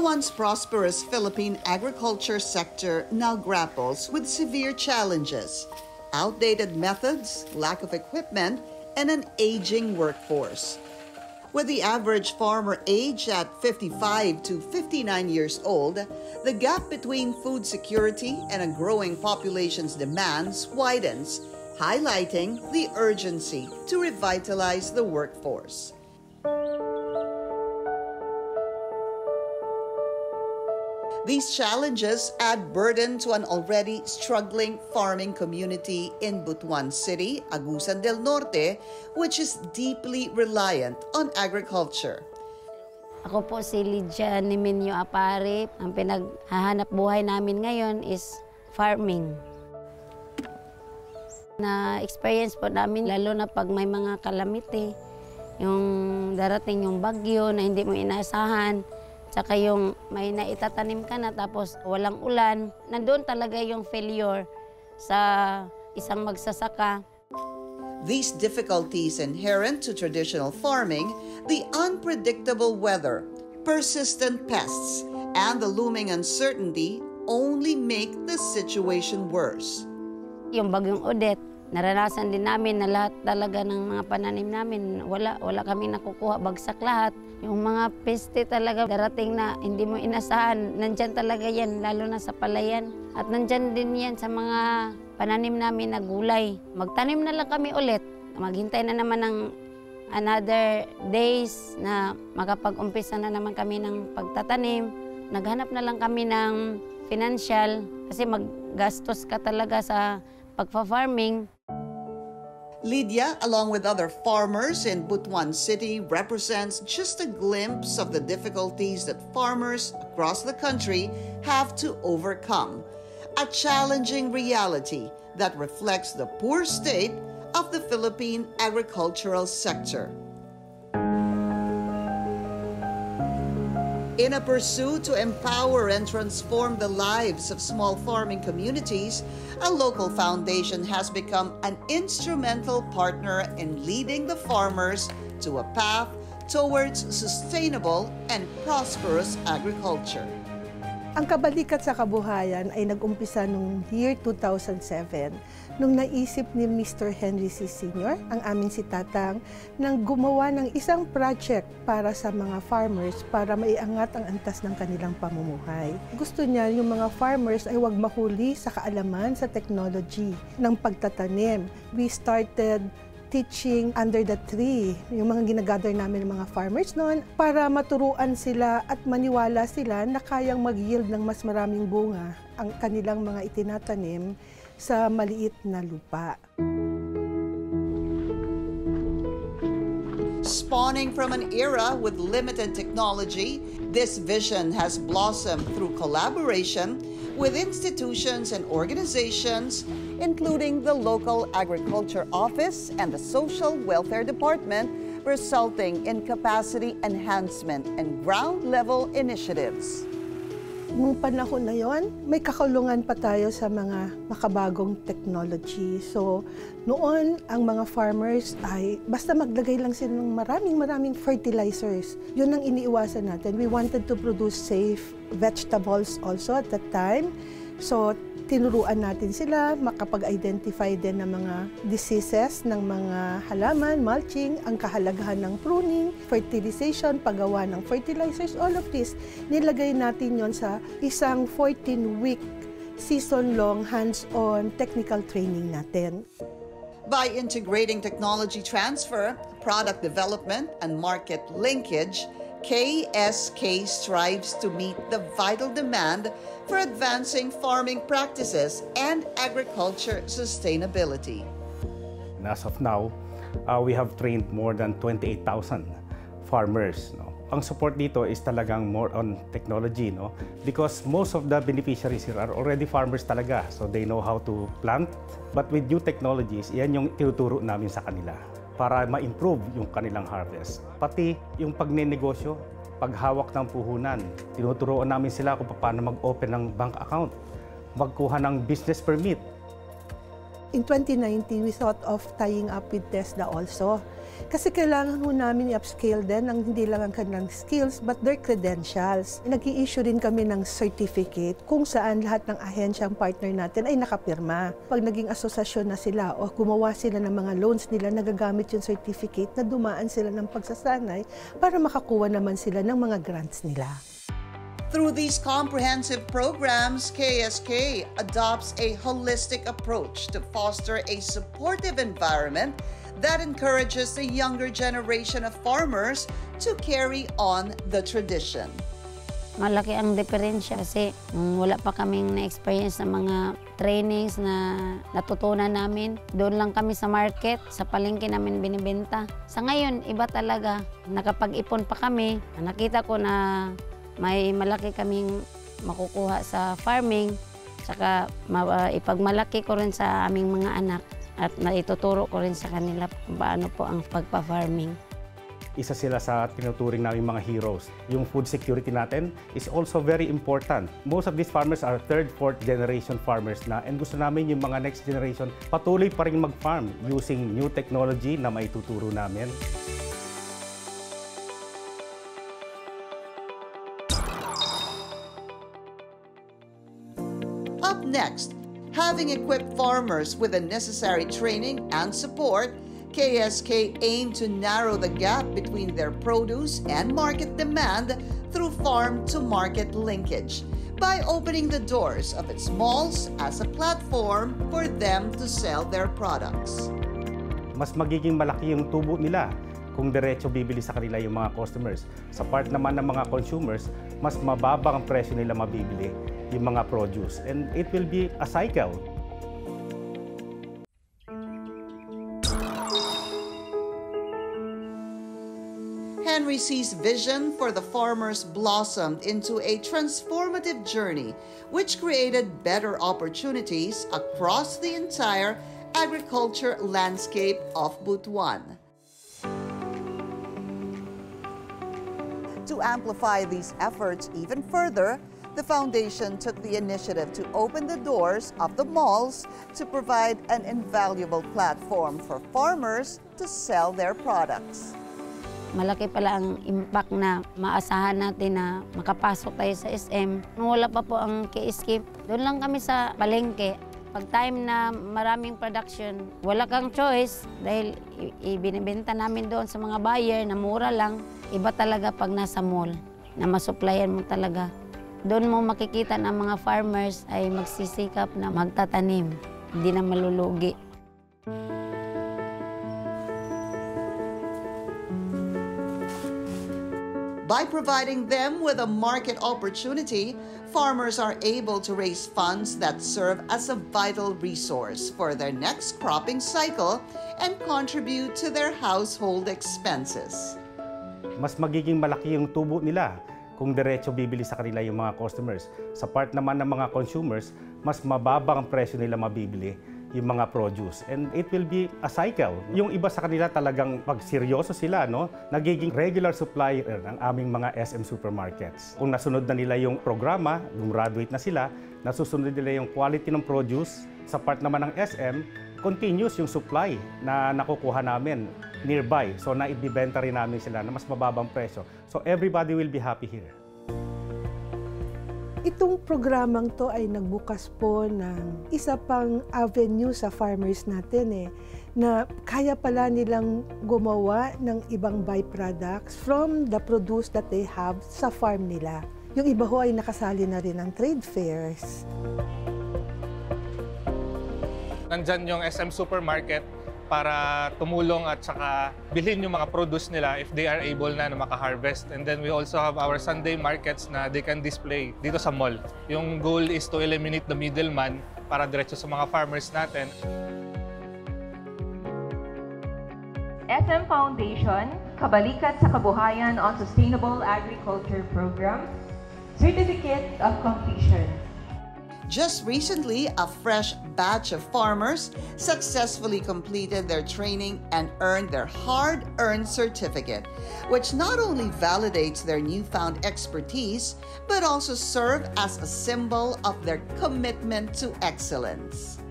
once prosperous Philippine agriculture sector now grapples with severe challenges: outdated methods, lack of equipment, and an aging workforce. With the average farmer age at 55 to 59 years old, the gap between food security and a growing population's demands widens, highlighting the urgency to revitalize the workforce. These challenges add burden to an already struggling farming community in Butuan City, Agusan del Norte, which is deeply reliant on agriculture. Ako po si Lydia Nimenyo Apare. Ang pinaghahanap buhay namin ngayon is farming. Na-experience po namin lalo na pag may mga calamity, yung darating yung bagyo na hindi mo inaasahan, tsaka yung may naitatanim ka na tapos walang ulan, nandoon talaga yung failure sa isang magsasaka. These difficulties inherent to traditional farming, the unpredictable weather, persistent pests, and the looming uncertainty only make the situation worse. Yung bagyong Odette, naranasan din namin na lahat talaga ng mga pananim namin, wala kami nakukuha, bagsak lahat. Yung mga peste talaga darating na hindi mo inasahan, nandyan talaga yan, lalo na sa palayan. At nandyan din yan sa mga pananim namin na gulay. Magtanim na lang kami ulit, maghintay na naman ng another days na makapag-umpisa na naman kami ng pagtatanim. Naghanap na lang kami ng financial kasi maggastos ka talaga sa pagfa-farming. Lydia, along with other farmers in Butuan City, represents just a glimpse of the difficulties that farmers across the country have to overcome. A challenging reality that reflects the poor state of the Philippine agricultural sector. In a pursuit to empower and transform the lives of small farming communities, a local foundation has become an instrumental partner in leading the farmers to a path towards sustainable and prosperous agriculture. Ang Kabalikat sa Kabuhayan ay nag-umpisa noong year 2007 nung naisip ni Mr. Henry C. Sr., ang aming si Tatang, nang gumawa ng isang project para sa mga farmers para maiangat ang antas ng kanilang pamumuhay. Gusto niya yung mga farmers ay huwag mahuli sa kaalaman sa technology ng pagtatanim. We started teaching under the tree, yung mga ginagather namin ng mga farmers noon para maturuan sila at maniwala sila na kayang mag-yield ng mas maraming bunga ang kanilang mga itinatanim sa maliit na lupa. Spawning from an era with limited technology, this vision has blossomed through collaboration with institutions and organizations, including the local agriculture office and the social welfare department, resulting in capacity enhancement and ground-level initiatives. Noong panahon na yon, may kakulungan pa tayo sa mga makabagong technology. So, noon, ang mga farmers ay basta maglagay lang sila ng maraming fertilizers. Yun ang iniiwasan natin. We wanted to produce safe vegetables also at that time. So, tinuruan natin sila makapag-identify din ng mga diseases ng mga halaman, mulching, ang kahalagahan ng pruning, fertilization, paggawa ng fertilizers, all of this, nilagay natin yon sa isang 14-week season-long hands-on technical training natin. By integrating technology transfer, product development, and market linkage, KSK strives to meet the vital demand for advancing farming practices and agriculture sustainability. And as of now, we have trained more than 28,000 farmers. Ang support dito is talagang more on technology, because most of the beneficiaries here are already farmers talaga, so they know how to plant. But with new technologies, yan yung tinuturo namin sa kanila para ma-improve yung kanilang harvest. Pati yung pagnenegosyo, paghawak ng puhunan, tinuturuan namin sila kung paano mag-open ng bank account, magkuha ng business permit. in 2019, we thought of tying up with TESDA also. Kasi kailangan ho namin i-upscale din ang hindi lang ang kanilang skills but their credentials. Nag-i-issue rin kami ng certificate kung saan lahat ng ahensyang partner natin ay nakapirma. Pag naging asosasyon na sila o gumawa sila ng mga loans nila, nagagamit yung certificate na dumaan sila ng pagsasanay para makakuha naman sila ng mga grants nila. Through these comprehensive programs, KSK adopts a holistic approach to foster a supportive environment that encourages the younger generation of farmers to carry on the tradition. Malaki ang diferensya kasi wala pa kaming na-experience na mga trainings na natutunan namin. Doon lang kami sa market, sa palengke namin binibenta. Sa ngayon, iba talaga. Nakapag-ipon pa kami. Nakita ko na may malaki kaming makukuha sa farming, saka ipagmalaki ko rin sa aming mga anak at naituturo ko rin sa kanila kung paano po ang pagpa-farming. Isa sila sa tinuturing naming mga heroes. Yung food security natin is also very important. Most of these farmers are third, fourth generation farmers na, and gusto namin yung mga next generation patuloy pa rin mag-farm using new technology na maituturo namin. Up next, having equipped farmers with the necessary training and support, KSK aimed to narrow the gap between their produce and market demand through farm-to-market linkage by opening the doors of its malls as a platform for them to sell their products. Mas magiging malaki yung tubo nila kung diretso bibili sa kanila yung mga customers. Sa part naman ng mga consumers, mas mababa ang presyo nila mabibili yung mga produce. And it will be a cycle. Henry C's vision for the farmers blossomed into a transformative journey which created better opportunities across the entire agriculture landscape of Butuan. To amplify these efforts even further, the foundation took the initiative to open the doors of the malls to provide an invaluable platform for farmers to sell their products. Malaki pala ang impact na maasahan natin na makapasok tayo sa SM. Nung wala pa po ang KSK, doon lang kami sa palengke. Pag time na maraming production, wala kang choice dahil ibinibenta namin doon sa mga buyer na mura lang. Iba talaga pag nasa mall na masupplyan mo talaga. Doon mo makikita na mga farmers ay magsisikap na magtatanim, hindi na malulugi. By providing them with a market opportunity, farmers are able to raise funds that serve as a vital resource for their next cropping cycle and contribute to their household expenses. Mas magiging malaki yung tubo nila kung diretso bibili sa kanila yung mga customers. Sa part naman ng mga consumers, mas mababa ang presyo nila mabibili yung mga produce. And it will be a cycle. Yung iba sa kanila talagang pag seryoso sila, no, nagiging regular supplier ng aming mga SM supermarkets. Kung nasunod na nila yung programa, gumraduate na sila, nasusunod nila yung quality ng produce. Sa part naman ng SM, continuous yung supply na nakukuha namin nearby. So naibibenta rin namin sila na mas mababang presyo. So everybody will be happy here. Itong programang to ay nagbukas po ng isa pang avenue sa farmers natin na kaya pala nilang gumawa ng ibang byproducts from the produce that they have sa farm nila. Yung iba ho ay nakasali na rin ng trade fairs. Nandyan yung SM Supermarket para tumulong at saka bilhin yung mga produce nila if they are able na maka-harvest. And then we also have our Sunday markets na they can display dito sa mall. Yung goal is to eliminate the middleman para diretso sa mga farmers natin. SM Foundation, Kabalikat sa Kabuhayan on Sustainable Agriculture Program, Certificate of Completion. Just recently, a fresh batch of farmers successfully completed their training and earned their hard-earned certificate, which not only validates their newfound expertise, but also serve as a symbol of their commitment to excellence.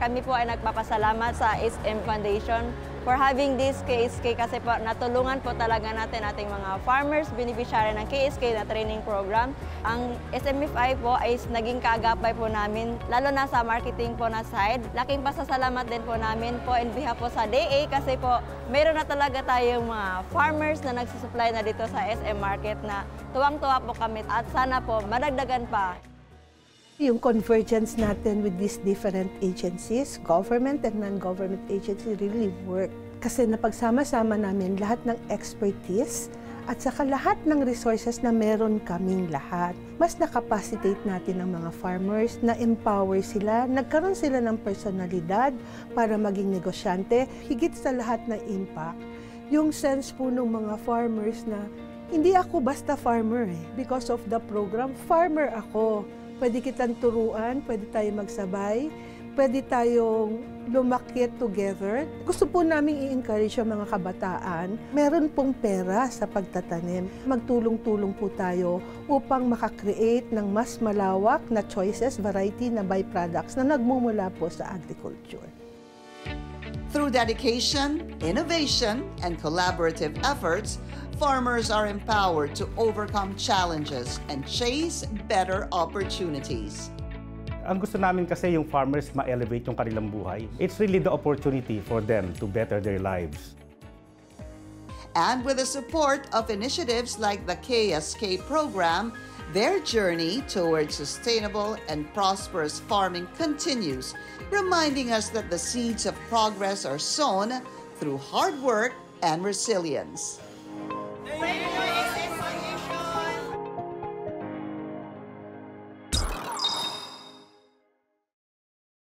Kami po ay nagpapasalamat sa SM Foundation for having this KSK kasi po natulungan po talaga natin ating mga farmers, beneficiary ng KSK na training program. Ang SMFI po ay naging kaagapay po namin, lalo na sa marketing po na side. Laking pasasalamat din po namin po in behalf po sa DA kasi po mayroon na talaga tayong mga farmers na nagsusupply na dito sa SM Market na tuwang-tuwa po kami at sana po madagdagan pa. Yung convergence natin with these different agencies, government and non-government agencies really work. Kasi napagsama-sama namin lahat ng expertise at saka lahat ng resources na meron kaming lahat. Mas nakapacitate natin ang mga farmers, na-empower sila, nagkaroon sila ng personalidad para maging negosyante. Higit sa lahat na impact, yung sense po ng mga farmers na hindi ako basta farmer Because of the program, farmer ako. Pwede kitang turuan, pwede tayo magsabay, pwede tayong lumakit together. Gusto po namin i-encourage yung mga kabataan. Meron pong pera sa pagtatanim. Magtulong-tulong po tayo upang makakreate ng mas malawak na choices, variety na byproducts na nagmumula po sa agriculture. Through dedication, innovation, and collaborative efforts, farmers are empowered to overcome challenges and chase better opportunities. Ang gusto namin kasi yung farmers ma-elevate yung kanilang buhay. It's really the opportunity for them to better their lives. And with the support of initiatives like the KSK program, their journey towards sustainable and prosperous farming continues, reminding us that the seeds of progress are sown through hard work and resilience.